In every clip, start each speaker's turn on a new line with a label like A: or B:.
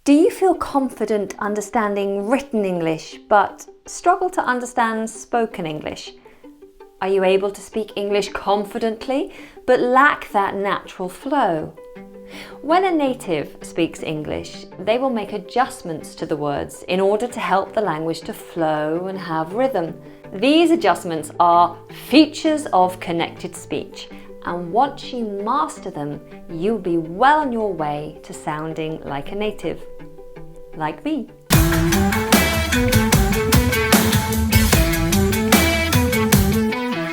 A: Do you feel confident understanding written English but struggle to understand spoken English? Are you able to speak English confidently but lack that natural flow? When a native speaks English, they will make adjustments to the words in order to help the language to flow and have rhythm. These adjustments are features of connected speech, and once you master them, you'll be well on your way to sounding like a native. Like me.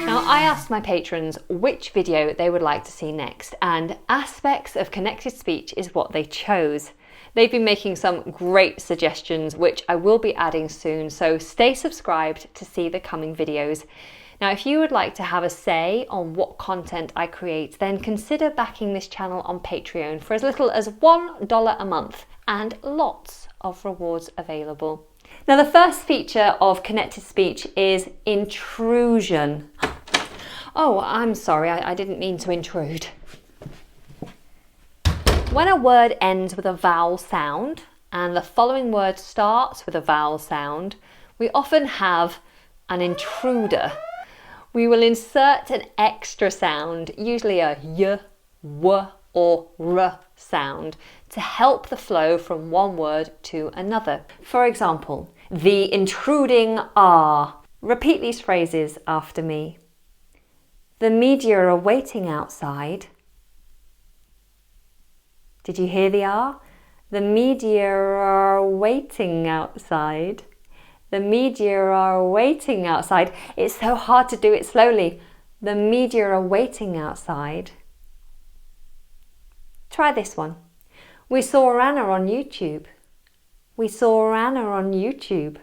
A: Now, I asked my patrons which video they would like to see next, and aspects of connected speech is what they chose. They've been making some great suggestions, which I will be adding soon, so stay subscribed to see the coming videos. Now, if you would like to have a say on what content I create, then consider backing this channel on Patreon for as little as $1 a month, and lots of rewards available. Now, the first feature of connected speech is intrusion. Oh, I'm sorry, I didn't mean to intrude. When a word ends with a vowel sound and the following word starts with a vowel sound, we often have an intruder. We will insert an extra sound, usually a y, w, or r sound, to help the flow from one word to another. For example, the intruding R. Repeat these phrases after me. The media are waiting outside. Did you hear the R? The media are waiting outside. The media are waiting outside. It's so hard to do it slowly. The media are waiting outside. Try this one. We saw Anna on YouTube. We saw Anna on YouTube.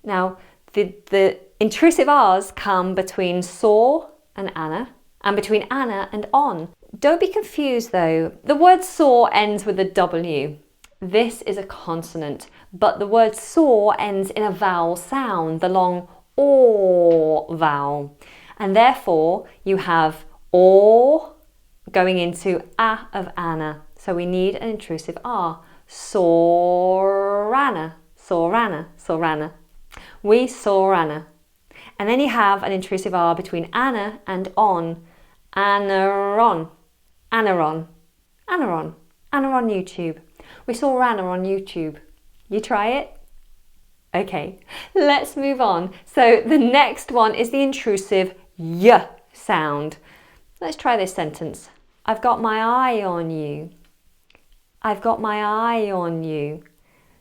A: Now, the intrusive R's come between saw and Anna, and between Anna and on. Don't be confused though. The word saw ends with a W. This is a consonant, but the word saw ends in a vowel sound, the long or vowel. And therefore you have or going into a of Anna. So we need an intrusive R. Saw Anna, saw Anna, saw Anna. We saw Anna. And then you have an intrusive R between Anna and on. Anna-ron, Anna-ron, Anna-ron, Anna on YouTube. We saw Anna on YouTube. You try it? Okay, let's move on. So the next one is the intrusive y sound. Let's try this sentence. I've got my eye on you. I've got my eye on you.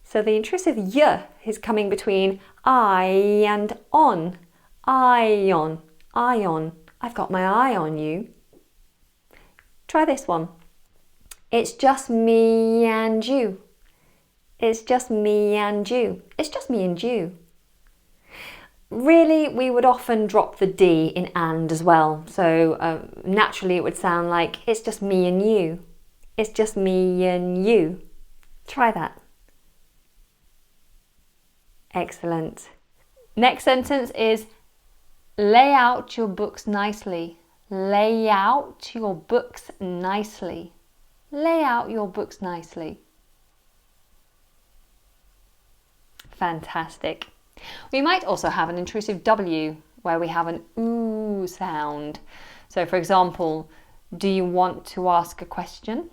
A: So the intrusive y is coming between I and on. Eye on, eye on. I've got my eye on you. Try this one. It's just me and you. It's just me and you. It's just me and you. Really, we would often drop the D in and as well. So naturally it would sound like it's just me and you. It's just me and you. Try that. Excellent. Next sentence is lay out your books nicely. Lay out your books nicely. Lay out your books nicely. Fantastic. We might also have an intrusive W where we have an ooh sound. So for example, do you want to ask a question?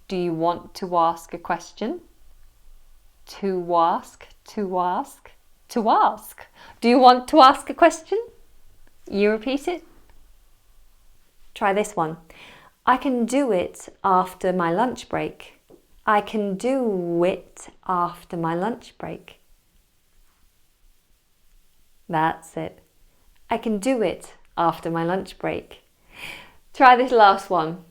A: Do you want to ask a question? To ask, to ask, to ask. Do you want to ask a question? You repeat it. Try this one. I can do it after my lunch break. I can do it after my lunch break. That's it. I can do it after my lunch break. Try this last one.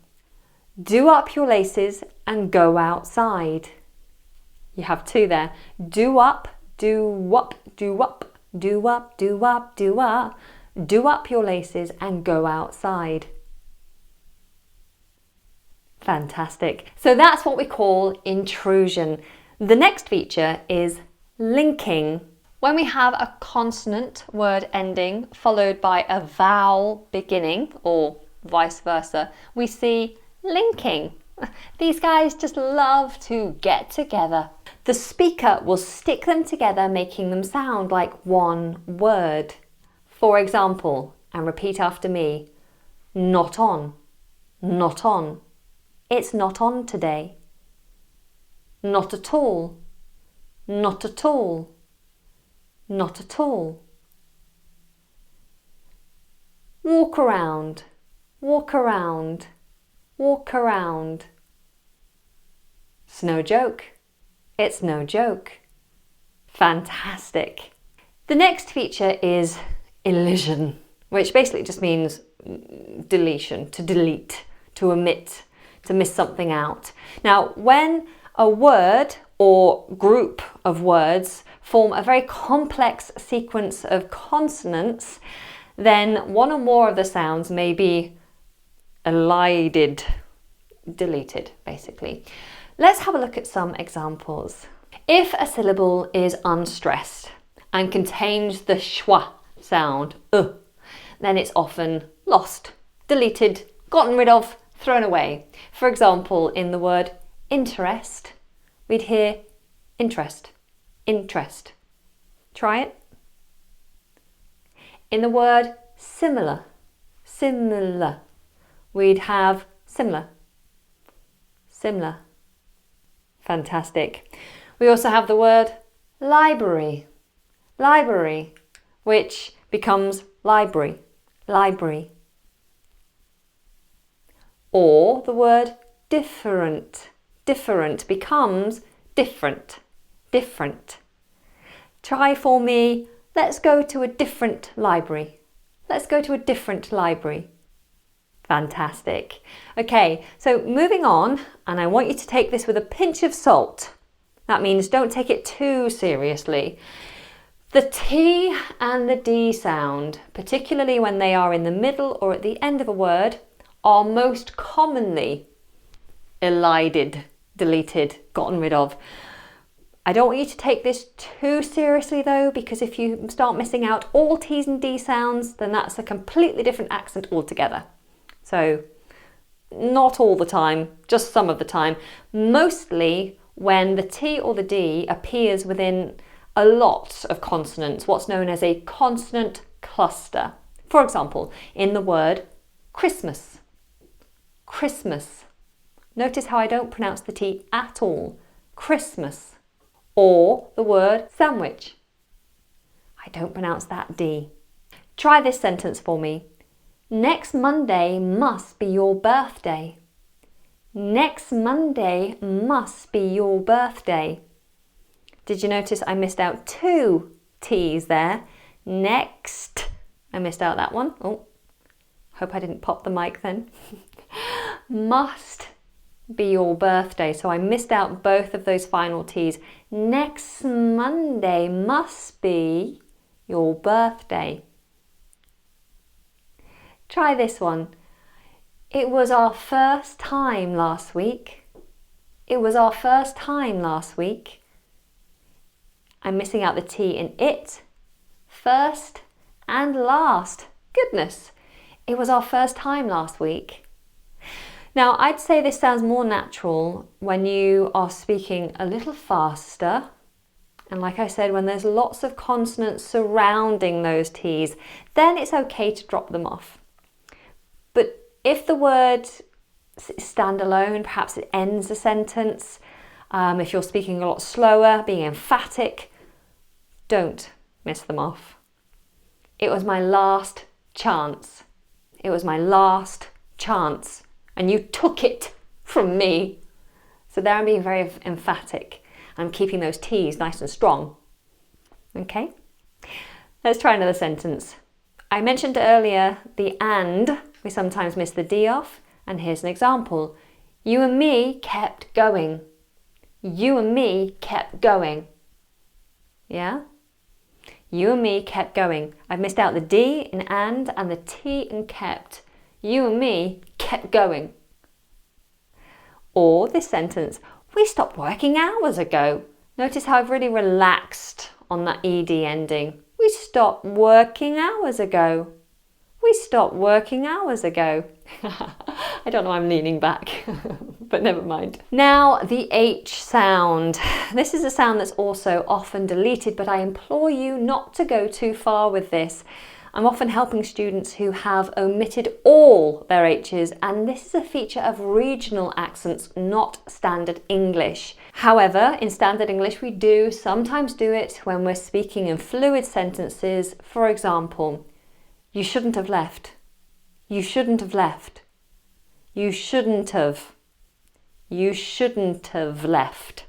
A: Do up your laces and go outside. You have two there. Do up, do up, do up, do up, do up, do up. Do up your laces and go outside. Fantastic. So that's what we call intrusion. The next feature is linking. When we have a consonant word ending followed by a vowel beginning, or vice versa, we see linking. These guys just love to get together. The speaker will stick them together, making them sound like one word. For example, and repeat after me, not on, not on. It's not on today. Not at all, not at all, not at all. Walk around, walk around, walk around. It's no joke. It's no joke. Fantastic. The next feature is elision, which basically just means deletion, to delete, to omit, to miss something out. Now, when a word or group of words form a very complex sequence of consonants, then one or more of the sounds may be elided, deleted, basically. Let's have a look at some examples. If a syllable is unstressed and contains the schwa sound, then it's often lost, deleted, gotten rid of, thrown away. For example, in the word interest, we'd hear interest, interest. Try it. In the word similar, similar, we'd have similar, similar. Fantastic. We also have the word library, library, which becomes library, library. Or the word different, different becomes different, different. Try for me, let's go to a different library. Let's go to a different library. Fantastic. Okay, so moving on, and I want you to take this with a pinch of salt. That means don't take it too seriously. The T and the D sound, particularly when they are in the middle or at the end of a word, are most commonly elided, deleted, gotten rid of. I don't want you to take this too seriously though, because if you start missing out all T's and D sounds, then that's a completely different accent altogether. So not all the time, just some of the time. Mostly when the T or the D appears within a lot of consonants, what's known as a consonant cluster. For example, in the word Christmas, Christmas. Notice how I don't pronounce the T at all. Christmas. Or the word sandwich. I don't pronounce that D. Try this sentence for me. Next Monday must be your birthday. Next Monday must be your birthday. Did you notice I missed out two T's there? Next. I missed out that one. Oh, hope I didn't pop the mic then. Must be your birthday. So I missed out both of those final T's. Next Monday must be your birthday. Try this one. It was our first time last week. It was our first time last week. I'm missing out the T in it, first and last. Goodness, it was our first time last week. Now, I'd say this sounds more natural when you are speaking a little faster. And like I said, when there's lots of consonants surrounding those T's, then it's okay to drop them off. But if the word is standalone, perhaps it ends a sentence, if you're speaking a lot slower, being emphatic, don't miss them off. It was my last chance. It was my last chance. And you took it from me. So there I'm being very emphatic. I'm keeping those T's nice and strong. Okay? Let's try another sentence. I mentioned earlier the and. We sometimes miss the D off. And here's an example. You and me kept going. You and me kept going. Yeah? You and me kept going. I've missed out the D in and the T in kept. You and me kept going. Or this sentence, we stopped working hours ago. Notice how I've really relaxed on that ED ending. We stopped working hours ago. We stopped working hours ago. I don't know, I'm leaning back, but never mind. Now, the H sound. This is a sound that's also often deleted, but I implore you not to go too far with this. I'm often helping students who have omitted all their H's, and this is a feature of regional accents, not standard English. However, in standard English, we do sometimes do it when we're speaking in fluid sentences. For example, you shouldn't have left. You shouldn't have left. You shouldn't have. You shouldn't have left.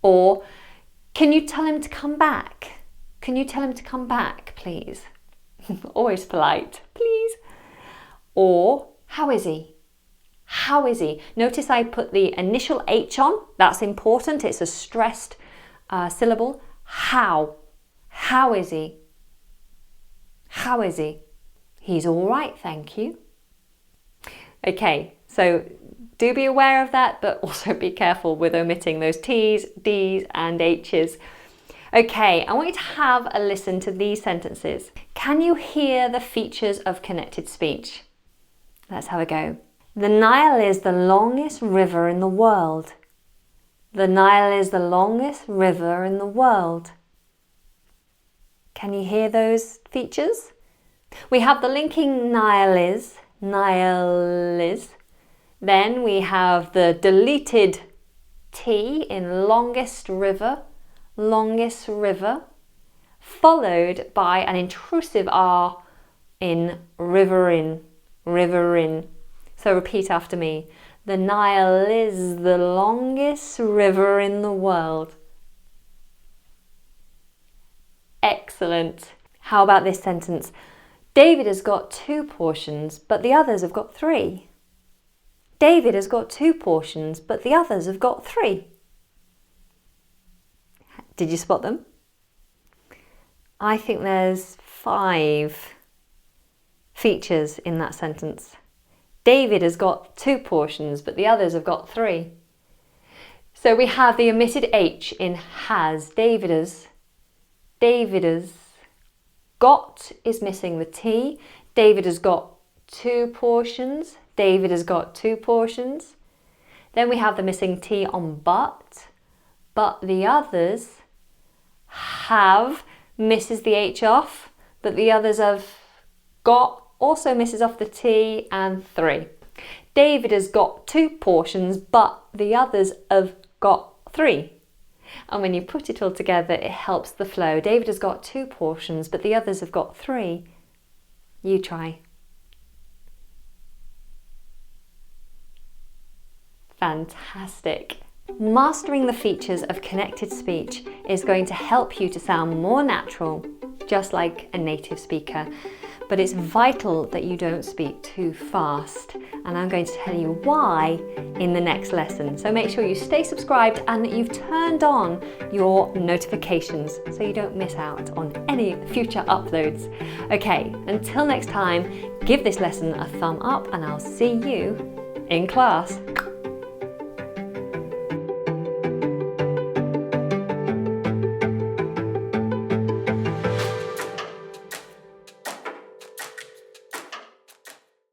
A: Or, can you tell him to come back? Can you tell him to come back, please? Always polite, please. Or, how is he? How is he? Notice I put the initial H on. That's important. It's a stressed syllable. How? How is he? How is he? He's all right, thank you. Okay, so do be aware of that, but also be careful with omitting those T's, D's and H's. Okay, I want you to have a listen to these sentences. Can you hear the features of connected speech? Let's have a go. The Nile is the longest river in the world. The Nile is the longest river in the world. Can you hear those features? We have the linking Nile is. Then we have the deleted T in longest river, followed by an intrusive R in riverin. So repeat after me. The Nile is the longest river in the world. Excellent. How about this sentence? David has got 2 portions, but the others have got 3. David has got 2 portions, but the others have got 3. Did you spot them? I think there's 5 features in that sentence. David has got 2 portions, but the others have got 3. So we have the omitted H in has. David has. Got is missing the T. David has got 2 portions. David has got 2 portions. Then we have the missing T on but the others have misses the H off, but the others have got also misses off the T and 3. David has got 2 portions, but the others have got 3. And when you put it all together, it helps the flow. David has got 2 portions, but the others have got 3. You try. Fantastic. Mastering the features of connected speech is going to help you to sound more natural, just like a native speaker. But it's vital that you don't speak too fast. And I'm going to tell you why in the next lesson. So make sure you stay subscribed and that you've turned on your notifications so you don't miss out on any future uploads. Okay, until next time, give this lesson a thumb up and I'll see you in class.